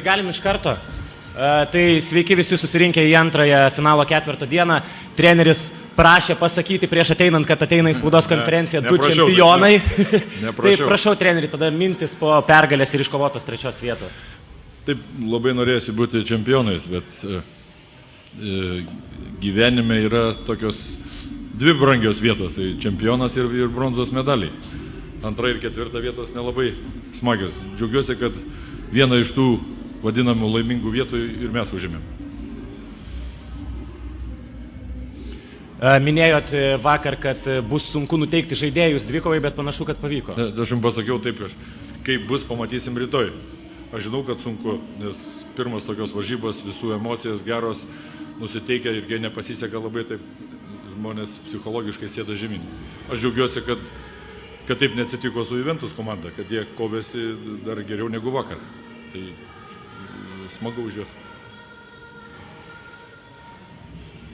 tai galim iš karto. Tai sveiki visi susirinkę į antrąją finalo ketvirto dieną. Treneris prašė pasakyti prieš ateinant, kad ateina į spaudos konferenciją du čempionai. Tai prašau, treneri, tada mintis po pergalės ir iškovotos 3 vietos. Taip, labai norėjusi būti čempionais, bet gyvenime yra tokios 2 brangios vietos, tai čempionas ir bronzos medaliai. 2 ir 4 vietos nelabai smagios. Džiaugiuosi, kad vieną iš tų vadinamų laimingų vietų ir mes užėmėm. Minėjot vakar, kad bus sunku nuteikti žaidėjus dvikovai, bet panašu, kad pavyko. Aš jums pasakiau taip, kaip bus, pamatysim rytoj. Aš žinau, kad sunku, nes pirmas tokios varžybos, visų emocijos geros, nusiteikia ir kai nepasiseka labai, taip žmonės psichologiškai sėda žemyn. Aš džiaugiuosi, kad taip neatsitiko su Juventus komanda, kad jie kovėsi dar geriau negu vakar. Tai smagu už juos.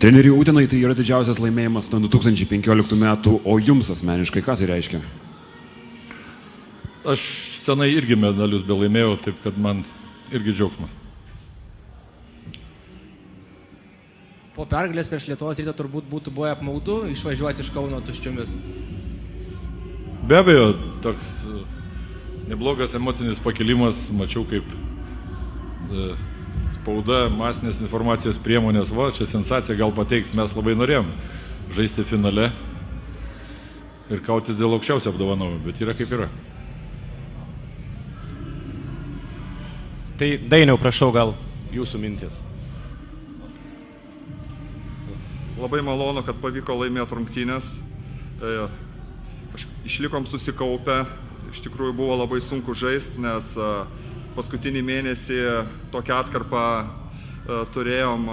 Treneri, Utenai tai yra didžiausias laimėjimas nuo 2015 metų, o jums asmeniškai ką tai reiškia? Aš senai irgi medalius belaimėjau, taip kad man irgi džiaugsmas. Po pergalės prieš Lietuvos Rytą turbūt būtų buvę apmaudu išvažiuoti iš Kauno tuščiomis. Be abejo, toks neblogas emocinis pakilimas, mačiau kaip spauda, masinės informacijos priemonės, va, čia sensacija gal pateiks, mes labai norėjom žaisti finale ir kautis dėl aukščiausio apdovanojimo, bet yra kaip yra. Tai Dainiau, prašau, gal jūsų mintis. Labai malonu, kad pavyko laimėti rungtynės. Išlikom susikaupę, iš tikrųjų buvo labai sunku žaisti, nes paskutinį mėnesį tokią atkarpą turėjom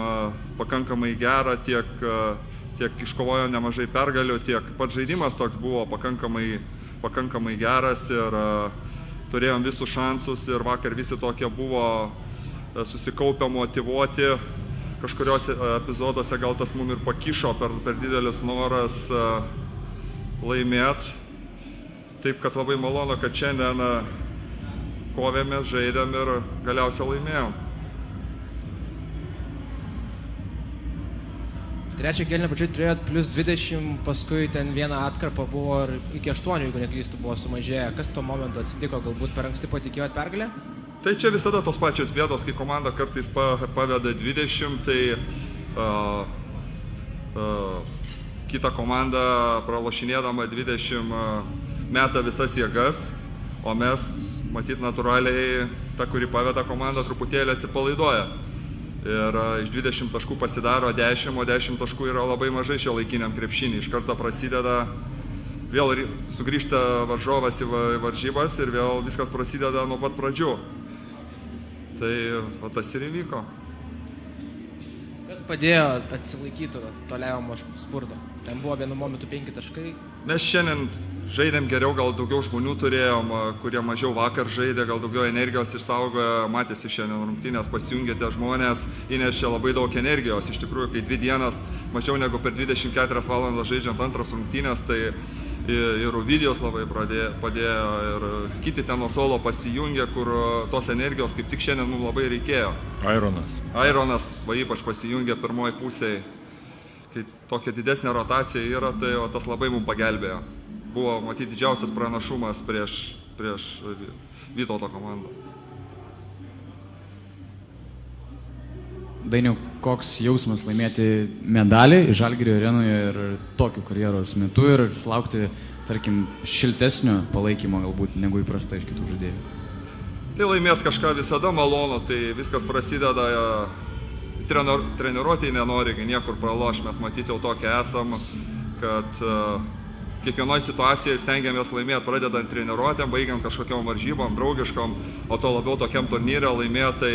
pakankamai gerą, tiek iškovojom nemažai pergalių, tiek pats žaidimas toks buvo pakankamai geras ir turėjom visus šansus ir vakar visi tokie buvo susikaupę, motyvuoti. Kažkuriuose epizoduose gal tas mum ir pakišo per didelis noras laimėti. Taip, kad labai malonu, kad šiandien kovėmės, žaidėm ir galiausiai laimėjom. Trečią kėlinį pačiu turėjot plus 20, paskui ten vieną atkarpą buvo ir iki 8, jeigu neklystu, buvo sumažėję. Kas tuo momentu atsitiko? Galbūt per anksti patikėjot pergalę? Tai čia visada tos pačios bėdos, kai komanda kartais paveda 20, tai kita komanda pralošinėdama 20 meta visas jėgas, o mes, matyt, natūraliai, ta, kuri paveda komandą, truputėlį atsipalaiduoja. Ir iš 20 taškų pasidaro 10, o 10 taškų yra labai mažai šiuolaikiniam krepšinį. Iš karto prasideda, vėl sugrįžta varžovas į varžybas ir vėl viskas prasideda nuo pat pradžių. Tai tas ir įvyko. Kas padėjo atsilaikyti to lemiamo spurto? Ten buvo vienu momentu 5 taškai. Mes šiandien žaidėm geriau, gal daugiau žmonių turėjom, kurie mažiau vakar žaidė, gal daugiau energijos išsaugojo, matėsi šiandien rungtynės, pasijungė tie žmonės, įnešė labai daug energijos. Iš tikrųjų, kai 2 dienas, mažiau negu per 24 valandas žaidžiant antras rungtynės, tai ir Ovidijos labai padėjo ir kiti ten nuo suolo pasijungė, kur tos energijos kaip tik šiandien mums labai reikėjo. Aironas va ypač pasijungė pirmoji pusėje. Kai tokia didesnė rotacija yra, tai tas labai mums pagelbėjo. Buvo, matyti, didžiausias pranašumas prieš Vytauto komandą. Dainiau, koks jausmas laimėti medalį Žalgirio arenoje ir tokiu karjeros metu ir laukti, tarkim, šiltesnio palaikymo galbūt negu įprasta iš kitų žaidėjų? Tai laimėti kažką visada malonu, tai viskas prasideda, treniruotėj nenori niekur pralošti, mes matyti jau tokia esam, kad kiekvienoje situacijoje stengiamės laimėti, pradedant treniruotėm, baigiant kažkokiam varžybom, draugiškom, o to labiau tokiam turnyre laimėti, tai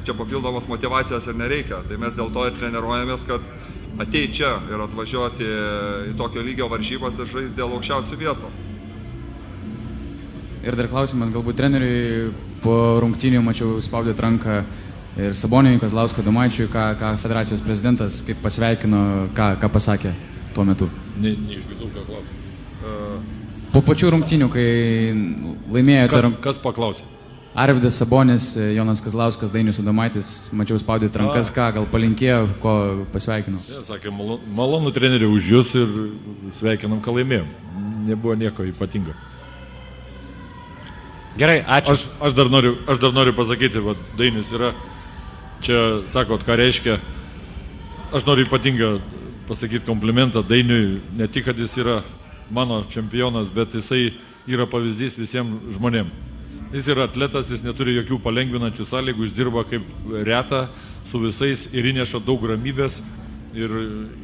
čia papildomos motyvacijos ir nereikia. Tai mes dėl to ir treniruojamės, kad ateiti čia ir atvažiuoti į tokio lygio varžybas ir žaisti dėl aukščiausių vietų. Ir dar klausimas, galbūt treneriui po rungtynių mačiau spaudėt ranką ir Saboniui, Kazlauskui, Adomaičiui, ką federacijos prezidentas, kaip pasveikino, ką pasakė tuo metu? Neišgirdau, ką klausė. Po pačių rungtynių, kai laimėjote... Kas paklausė? Arvydas Sabonis, Jonas Kazlauskas, Dainius Adomaitis, mačiau spaudyti rankas, ką gal palinkėjo, ko pasveikinau. Jie sakė, malonu treneri už jūs ir sveikinam, ką laimėjom. Nebuvo nieko ypatingo. Gerai, ačiū. Aš dar noriu pasakyti, va, Dainius yra, čia sakot, ką reiškia. Aš noriu ypatingą pasakyti komplimentą Dainiui, ne tik, kad jis yra mano čempionas, bet jisai yra pavyzdys visiems žmonėms. Jis yra atletas, jis neturi jokių palengvinančių sąlygų, jis dirba kaip reta su visais ir įneša daug ramybės ir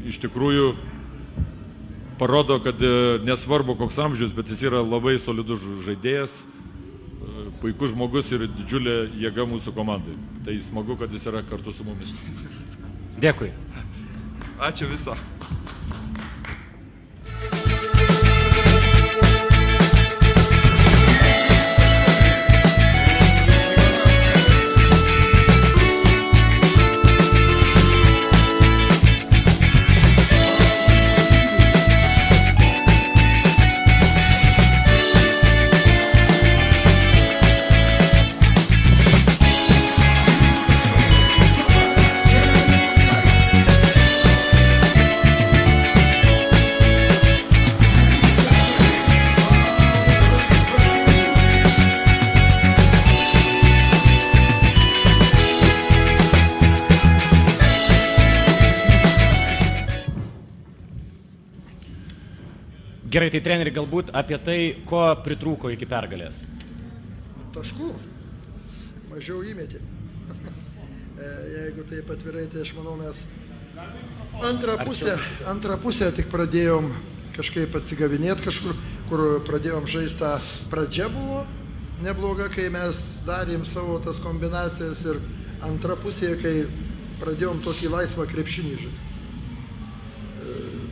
iš tikrųjų parodo, kad nesvarbu koks amžius, bet jis yra labai solidus žaidėjas, puikus žmogus ir didžiulė jėga mūsų komandai. Tai smagu, kad jis yra kartu su mumis. Dėkui. Ačiū viso. Gerai, tai treneri, galbūt apie tai, ko pritrūko iki pergalės? Taškų. Mažiau įmetė. Jeigu taip atvirai, tai aš manau, mes antrą pusę tik pradėjom kažkaip atsigavinėti kažkur, kur pradėjom žaisti. Pradžia buvo nebloga, kai mes darėm savo tas kombinacijas ir antra pusė, kai pradėjom tokį laisvą krepšinį žaisti.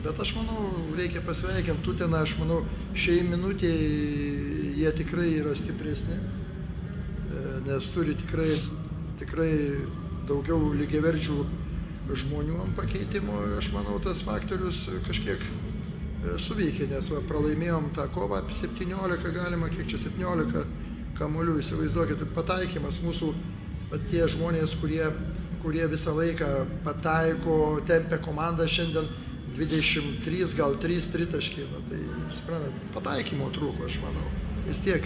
Bet aš manau, reikia pasveikinti Tuteną, aš manau, šiai minutėje jie tikrai yra stipresni, nes turi tikrai daugiau lygiaverčių žmonių ant pakeitimo. Aš manau, tas faktorius kažkiek suveikė, nes pralaimėjom tą kovą apie 17, galima, kiek čia 17 kamuolių, įsivaizduokit, pataikymas mūsų, tie žmonės, kurie visą laiką pataiko, tempia komandą šiandien, 23, gal 3 tritaškiai, tai, suprantat, pataikymo trūko, aš manau. Vis tiek,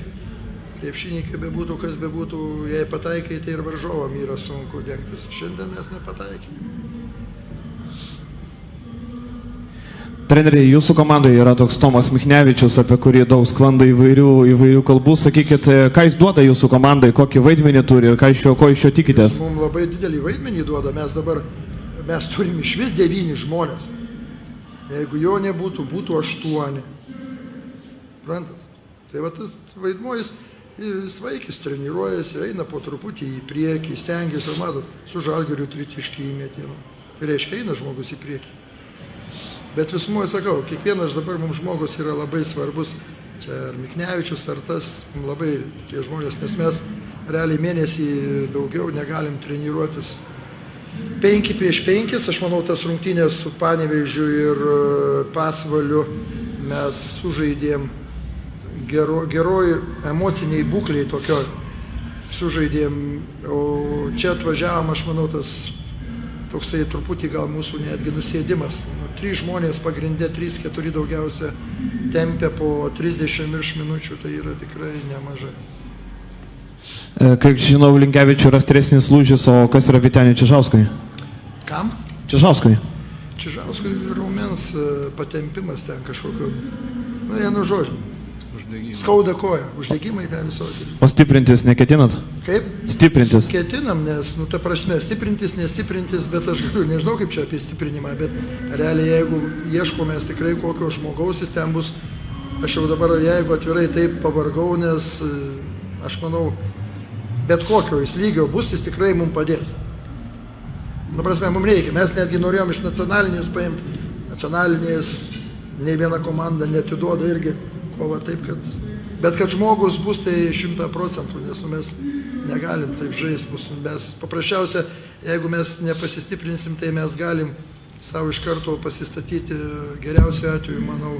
krepšiniai, kaip bebūtų, kas bebūtų, jei pataikai, tai ir varžovam yra sunku dengtis. Šiandien mes nepataikėme. Treneriai, jūsų komandoje yra toks Tomas Michnevičius, apie kurį daug sklanda įvairių kalbų. Sakykit, ką jis duoda jūsų komandai, kokį vaidmenį turi ir ko iš jo tikitės? Jis mums labai didelį vaidmenį duoda. Mes turim iš vis 9 žmonės. Jeigu jo nebūtų, būtų 8. Prantat? Tai va tas vaidmuo, jis vaikis treniruojasi, eina po truputį į priekį, stengiasi, matot, su Žalgiriu tritaškį įmetė. Tai reiškia, eina žmogus į priekį. Bet visumoje sakau, kiekvienas dabar mums žmogus yra labai svarbus. Čia ar Miknevičius, ar tas, labai tie žmonės, nes mes realiai mėnesį daugiau negalim treniruotis. 5 prieš 5, aš manau, tas rungtynės su Panevėžiu ir Pasvaliu mes sužaidėm geroj emociniai būkliai tokioj. Sužaidėm, o čia atvažiavom, aš manau, tas toksai truputį gal mūsų netgi nusėdimas. 3 žmonės pagrindė, 3-4 daugiausia tempia po 30 virš minučių, tai yra tikrai nemažai. Kaip žinau, Linkevičių yra stresnis lūžis, o kas yra Vyteniui Čižauskui? Kam? Čižauskui. Čižauskui raumens patempimas ten kažkokio, vienu žodžiu. Skauda koja, uždegimai ten visokie. O stiprintis neketinat? Kaip? Stiprintis. Ketinam, nes, ta prasme, stiprintis, nestiprintis, bet aš galiu, nežinau kaip čia apie stiprinimą, bet realiai jeigu ieškomės tikrai kokio žmogaus, jis ten bus, aš jau dabar, jeigu atvirai taip pavargau, nes aš manau, bet kokio jis lygio bus, jis tikrai mums padės. Na prasme, mums reikia. Mes netgi norėjom iš nacionalinės paimti. Nacionalinės nei viena komanda netiduoda irgi kova taip, kad... Bet kad žmogus bus, tai 100%, nes mes negalim taip žaisti. Mes paprasčiausia, jeigu mes nepasistiprinsim, tai mes galim savo iš karto pasistatyti geriausiu atveju, manau,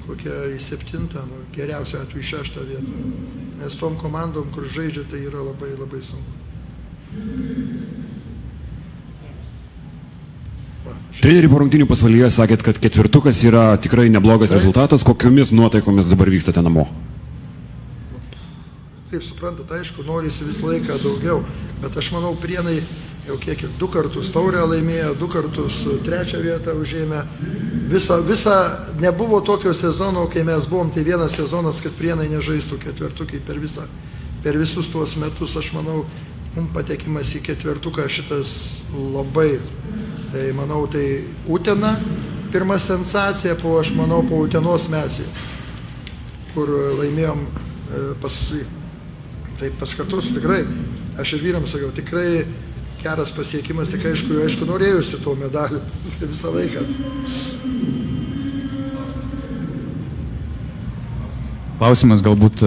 kokią į 7, nu, geriausiu atveju 6 vietą. Nes tom komandom, kur žaidžia, tai yra labai, labai sunku. Treneriai po rungtynių pasvalyje sakėt, kad 4 yra tikrai neblogas rezultatas. Kokiomis nuotaikomis dabar vykstate namo? Kaip suprantat, aišku, norisi visą laiką daugiau, bet aš manau, Prienai jau kiek ir 2 kartus taurę laimėjo, 2 kartus 3 vietą užėmė. Visa nebuvo tokio sezono, kai mes buvom, tai vienas sezonas, kad Prienai nežaistų 4 per visus tuos metus. Aš manau, mums patekimas į 4 šitas labai. Tai manau, tai Utena pirma sensacija, aš manau, po Utenos mes, kur laimėjom paskui. Tai paskartosiu tikrai, aš ir vyrams sakiau, tikrai geras pasiekimas, tik aišku, norėjusi to medalių visą laiką. Klausimas galbūt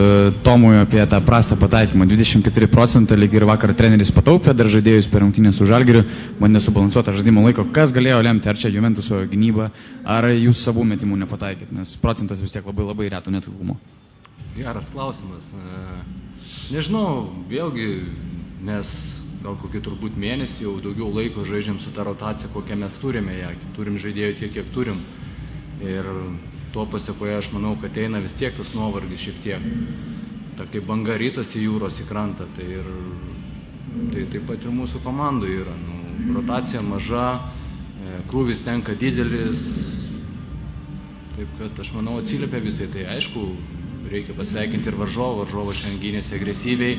Tomui apie tą prastą pataikymą. 24% lyg ir vakar treneris pataupė, dar žaidėjus per rungtynę su Žalgiriu, bandė subalansuotą žaidimo laiko. Kas galėjo lemti, ar čia Juventuso gynyba, ar jūs savų metimų nepataikėt, nes procentas vis tiek labai, labai reto netikumo. Geras klausimas. Nežinau, vėlgi mes gal kokį turbūt mėnesį jau daugiau laiko žaidžiam su ta rotacija, kokią mes turime ją. Turim žaidėjų tiek, kiek turim. Ir tuo pasiekoje aš manau, kad eina vis tiek tas nuovargis šiek tiek. Ta kaip banga rytas į jūros į krantą, tai taip pat ir mūsų komandų yra. Rotacija maža, krūvis tenka didelis, taip kad aš manau atsiliepia visai. Tai aišku, reikia pasveikinti ir varžovą šiandien gynėsi agresyviai,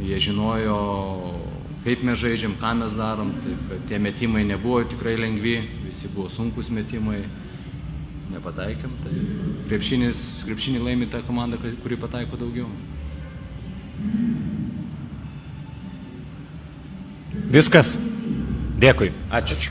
jie žinojo, kaip mes žaidžiam, ką mes darom, taip kad tie metimai nebuvo tikrai lengvi, visi buvo sunkus metimai. Nepataikėm, tai krepšinį laimi ta komanda, kuri pataiko daugiau. Viskas. Dėkui. Ačiū.